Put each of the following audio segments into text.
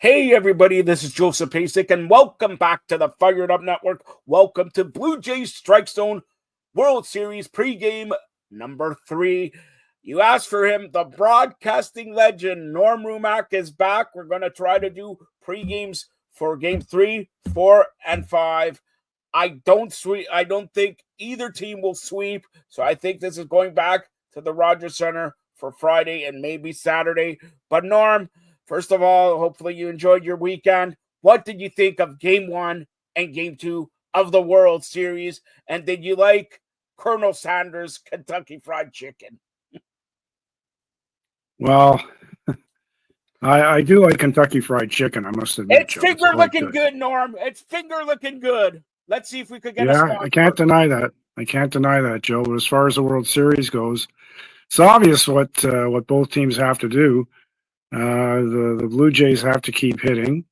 Hey, everybody, this is Joseph Pasek, and welcome back to the Fired Up Network. Welcome to Blue Jays Strike Zone World Series pregame number 3. You asked for him, the broadcasting legend, Norm RUMACK, is back. We're going to try to do pregames for game 3, 4, and 5. I don't think either team will sweep, so I think this is going back to the Rogers Center for Friday and maybe Saturday. But Norm, first of all, hopefully you enjoyed your weekend. What did you think of Game 1 and Game 2 of the World Series? And did you like Colonel Sanders' Kentucky Fried Chicken? Well, I do like Kentucky Fried Chicken, I must admit. It's finger looking good, Norm. It's finger looking good. Let's see if we could get a sponsor. I can't deny that, Joe. But as far as the World Series goes, it's obvious what both teams have to do. The Blue Jays have to keep hitting,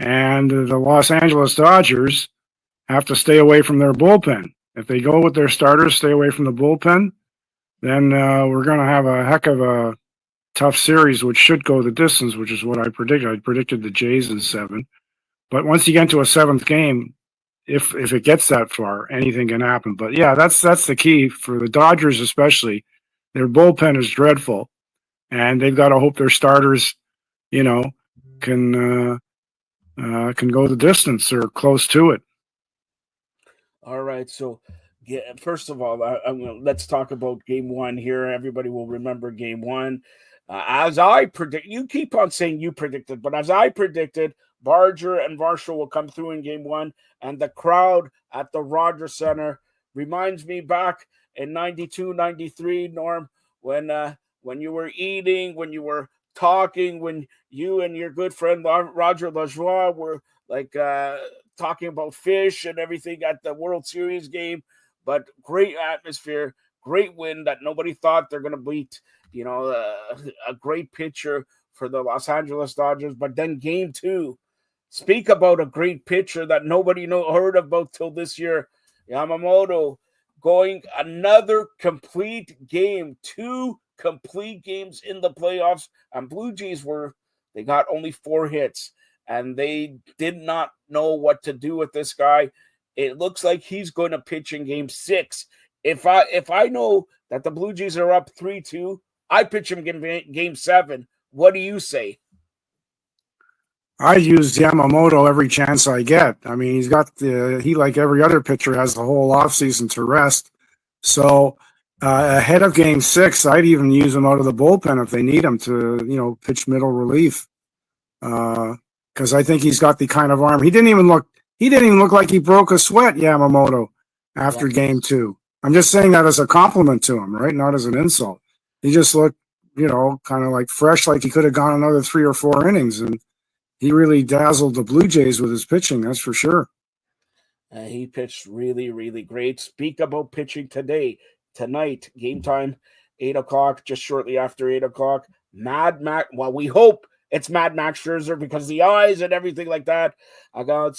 and the Los Angeles Dodgers have to stay away from their bullpen. If they go with their starters, stay away from the bullpen, then we're going to have a heck of a tough series, which should go the distance, which is what I predicted. I predicted the Jays in 7. But once you get into a 7th game, if it gets that far, anything can happen. But yeah, that's the key for the Dodgers, especially. Their bullpen is dreadful, and they've got to hope their starters, can go the distance or close to it. All right, so first of all, let's talk about Game 1 here. Everybody will remember Game 1. As I predict, you keep on saying you predicted, but as I predicted, Barger and Varsho will come through in Game 1, and the crowd at the Rogers Center reminds me back in 92, 93, Norm, when you were eating, when you were talking, when you and your good friend Roger Lajoie were talking about fish and everything at the World Series game. But great atmosphere, great win that nobody thought they're going to beat, a great pitcher for the Los Angeles Dodgers. But then Game 2, speak about a great pitcher that nobody heard about till this year, Yamamoto, going another complete game, 2 complete games in the playoffs. And Blue Jays they got only 4 hits, and they did not know what to do with this guy. It looks like he's going to pitch in Game 6. If I know that the Blue Jays are up 3-2, I pitch him in Game 7. What do you say? I use Yamamoto every chance I get. I mean, he like every other pitcher has the whole offseason to rest. So ahead of Game 6, I'd even use him out of the bullpen if they need him to, pitch middle relief. Because I think he's got the kind of arm. He didn't even look like he broke a sweat, Yamamoto, after Game 2. I'm just saying that as a compliment to him, right? Not as an insult. He just looked, kind of like fresh, like he could have gone another 3 or 4 innings. And he really dazzled the Blue Jays with his pitching, that's for sure. He pitched really, really great. Speak about pitching tonight, game time, 8 o'clock, just shortly after 8 o'clock. Mad Max, well, we hope it's Mad Max Scherzer because the eyes and everything like that. A guy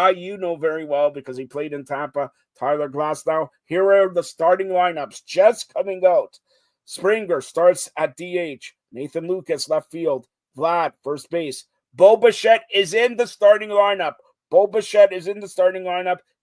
you know very well because he played in Tampa, Tyler Glasnow. Here are the starting lineups just coming out. Springer starts at DH. Nathan Lucas, left field. Vlad, first base. Bo Bichette is in the starting lineup.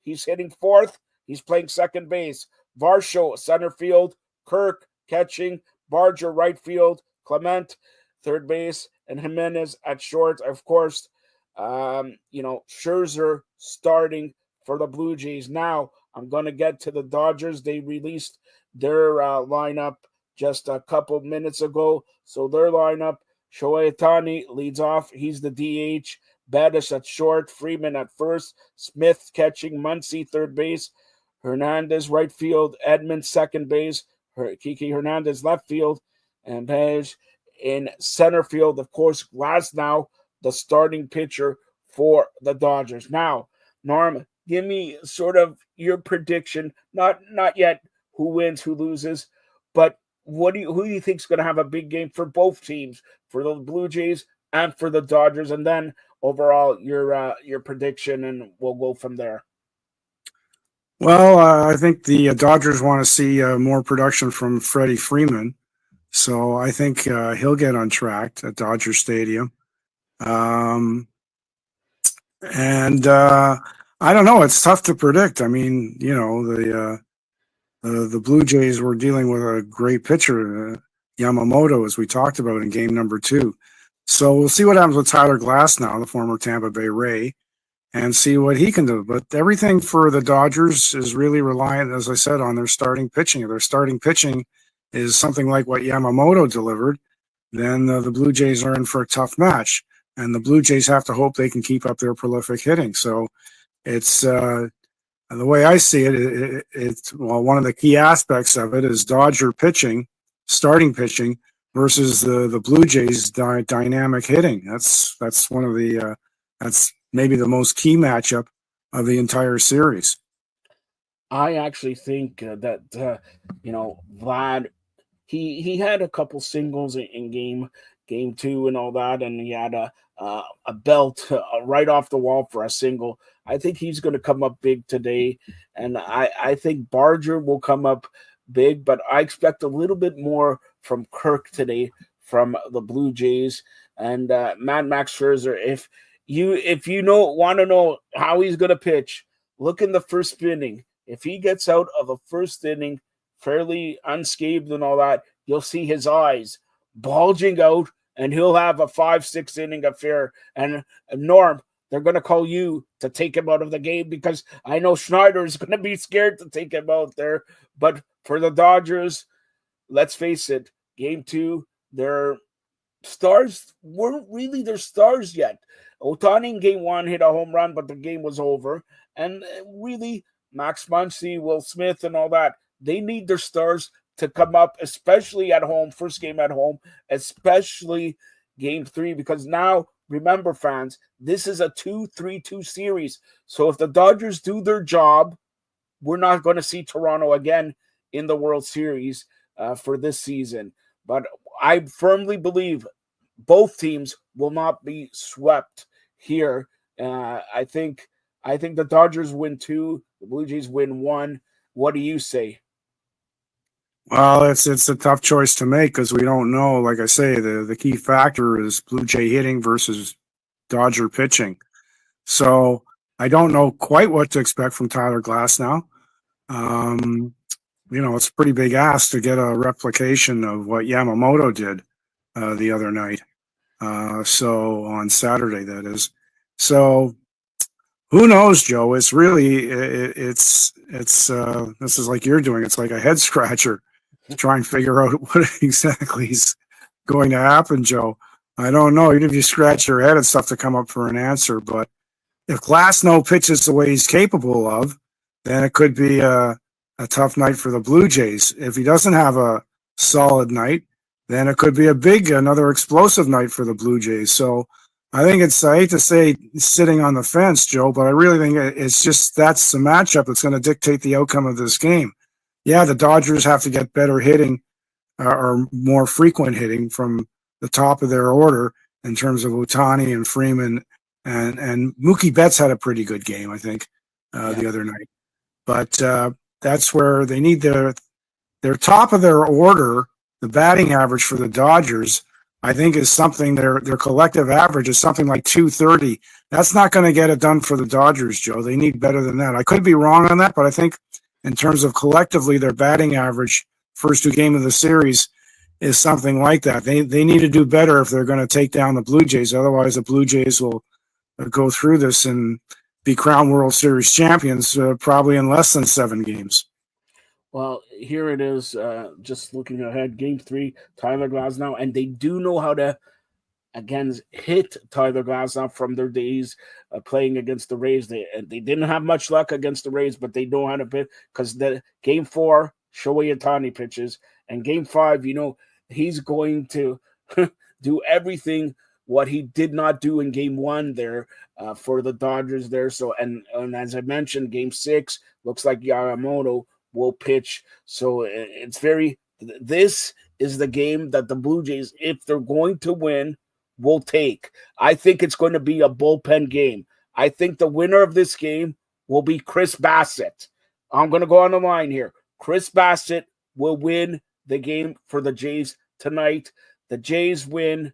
He's hitting 4th. He's playing second base. Varsho, center field. Kirk, catching. Barger, right field. Clement, third base. And Jimenez at short. Of course, Scherzer starting for the Blue Jays. Now, I'm going to get to the Dodgers. They released their lineup just a couple minutes ago. So their lineup, Shohei Ohtani leads off. He's the DH. Bettis at short. Freeman at first. Smith catching. Muncy, third base. Hernandez, right field. Edmonds, second base. Kiki Hernandez, left field. And Page in center field. Of course, Glasnow, the starting pitcher for the Dodgers. Now, Norm, give me sort of your prediction. Not yet who wins, who loses, but who do you think is going to have a big game for both teams, for the Blue Jays and for the Dodgers? And then overall, your prediction, and we'll go from there. Well, I think the Dodgers want to see more production from Freddie Freeman. So I think he'll get untracked at Dodger Stadium. Um, and I don't know. It's tough to predict. I mean, the Blue Jays were dealing with a great pitcher, Yamamoto, as we talked about in game number 2. So we'll see what happens with Tyler Glass now, the former Tampa Bay Ray, and see what he can do. But everything for the Dodgers is really reliant, as I said, on their starting pitching. If their starting pitching is something like what Yamamoto delivered, then the Blue Jays are in for a tough match. And the Blue Jays have to hope they can keep up their prolific hitting. So it's the way I see it, it's one of the key aspects of it is Dodger pitching, starting pitching, versus the Blue Jays dynamic hitting. That's one of the that's maybe the most key matchup of the entire series. I actually think that Vlad, he had a couple singles in game 2 and all that, and he had a belt right off the wall for a single. I think he's going to come up big today, and I think Barger will come up big, but I expect a little bit more from Kirk today from the Blue Jays and Mad Max Scherzer. If you want to know how he's going to pitch, look in the first inning. If he gets out of the first inning fairly unscathed and all that, you'll see his eyes bulging out, and he'll have a 5-6 inning affair. And Norm, they're going to call you to take him out of the game because I know Schneider is going to be scared to take him out there. But for the Dodgers, let's face it, game 2, their stars weren't really their stars yet. Otani in game 1 hit a home run, but the game was over. And really, Max Muncy, Will Smith, and all that, they need their stars to come up, especially at home, first game at home, especially game 3, because now, remember, fans, this is a 2-3-2 series. So if the Dodgers do their job, we're not going to see Toronto again in the World Series for this season. But I firmly believe both teams will not be swept here. I think the Dodgers win 2, the Blue Jays win 1. What do you say? Well, it's a tough choice to make because we don't know. Like I say, the key factor is Blue Jay hitting versus Dodger pitching. So I don't know quite what to expect from Tyler Glass now. Um, it's a pretty big ask to get a replication of what Yamamoto did the other night. So on Saturday, that is. So who knows, Joe? It's really it's this is like you're doing. It's like a head scratcher to try and figure out what exactly is going to happen, Joe. I don't know. Even if you scratch your head, it's tough to come up for an answer. But if Glasnow pitches the way he's capable of, then it could be a tough night for the Blue Jays. If he doesn't have a solid night, then it could be another explosive night for the Blue Jays. So I think I hate to say sitting on the fence, Joe, but I really think it's just that's the matchup that's going to dictate the outcome of this game. Yeah, the Dodgers have to get better hitting or more frequent hitting from the top of their order in terms of Otani and Freeman. And Mookie Betts had a pretty good game, I think, the other night. But that's where they need their top of their order. The batting average for the Dodgers, I think, is something their collective average is something like 230. That's not going to get it done for the Dodgers, Joe. They need better than that. I could be wrong on that, but I think in terms of collectively their batting average first 2 games of the series is something like that. They need to do better if they're going to take down the Blue Jays. Otherwise, the Blue Jays will go through this and be crowned World Series champions probably in less than 7 games. Well, here it is. Just looking ahead, game 3, Tyler Glasnow, and they do know how to again hit Tyler Glasnow from their days playing against the Rays. They didn't have much luck against the Rays, but they know how to pitch because the game 4, Shohei Ohtani pitches, and game 5, he's going to do everything what he did not do in game 1 there for the Dodgers there. So and as I mentioned, game 6 looks like Yamamoto will pitch. So this is the game that the Blue Jays, if they're going to win, will take. I think it's going to be a bullpen game. I think the winner of this game will be Chris Bassett. I'm going to go on the line here. Chris Bassett will win the game for the Jays tonight. The Jays win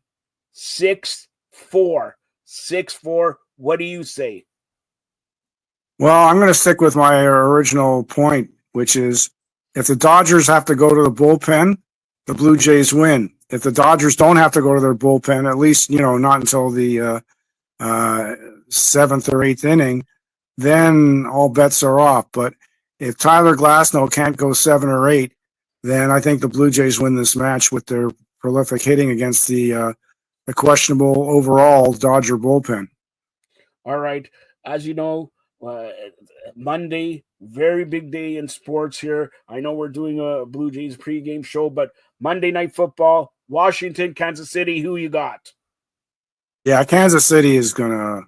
6-4. 6-4. What do you say? Well, I'm going to stick with my original point, which is if the Dodgers have to go to the bullpen, the Blue Jays win. If the Dodgers don't have to go to their bullpen, at least, not until the seventh or eighth inning, then all bets are off. But if Tyler Glasnow can't go 7 or 8, then I think the Blue Jays win this match with their prolific hitting against the questionable overall Dodger bullpen. All right. As you know, Monday, very big day in sports here. I know we're doing a Blue Jays pregame show, but Monday Night Football, Washington, Kansas City, who you got? Yeah, Kansas City is going to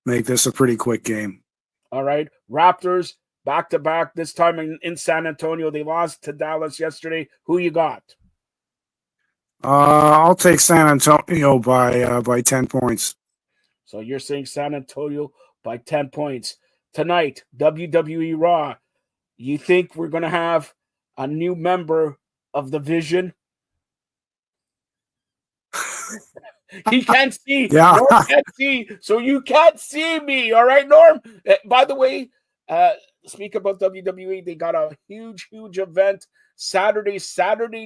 make this a pretty quick game. All right. Raptors, back-to-back, this time in San Antonio. They lost to Dallas yesterday. Who you got? I'll take San Antonio by 10 points. So you're saying San Antonio by 10 points. Tonight, WWE Raw. You think we're going to have a new member of the Vision? He can't see. Yeah. Norm can't see. So you can't see me. All right, Norm? By the way, speak about WWE. They got a huge event. Saturday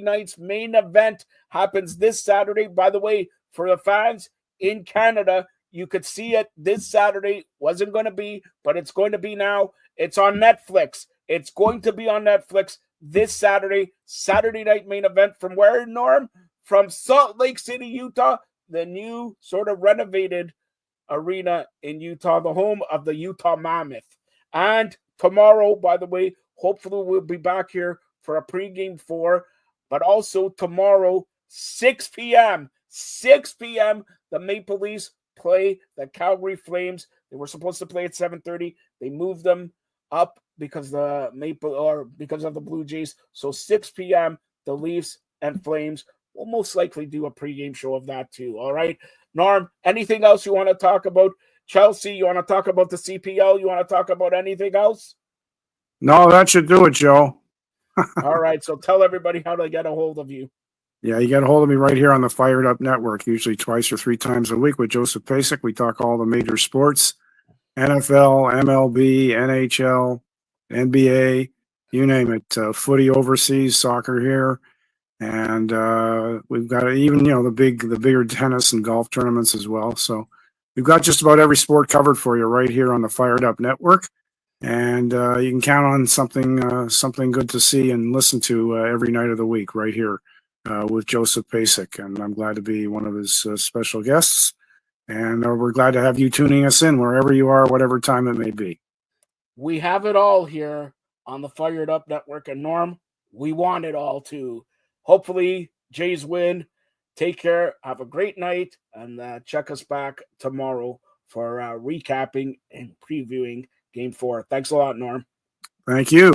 night's main event happens this Saturday. By the way, for the fans in Canada, you could see it this Saturday. Wasn't going to be, but it's going to be now. It's on Netflix. It's going to be on Netflix this Saturday. Saturday night main event from where, Norm? From Salt Lake City, Utah, the new sort of renovated arena in Utah, the home of the Utah Mammoth. And tomorrow, by the way, hopefully we'll be back here for a pregame 4, but also tomorrow, 6 p.m., the Maple Leafs play the Calgary Flames. They were supposed to play at 7:30. They moved them up because of the Blue Jays. So 6 p.m., the Leafs and Flames. We'll most likely do a pregame show of that too. All right. Norm, anything else you want to talk about? Chelsea, you want to talk about the CPL? You want to talk about anything else? No, that should do it, Joe. All right. So tell everybody how to get a hold of you. Yeah, you get a hold of me right here on the Fired Up Network, usually twice or 3 times a week with Joseph Pasek. We talk all the major sports, NFL, MLB, NHL, NBA, you name it, footy overseas, soccer here. And we've got even, the bigger tennis and golf tournaments as well. So we've got just about every sport covered for you right here on the Fired Up Network. And you can count on something good to see and listen to every night of the week right here with Joseph Pasek. And I'm glad to be one of his special guests. And we're glad to have you tuning us in wherever you are, whatever time it may be. We have it all here on the Fired Up Network. And Norm, we want it all too. Hopefully, Jays win. Take care. Have a great night. And check us back tomorrow for recapping and previewing Game 4. Thanks a lot, Norm. Thank you.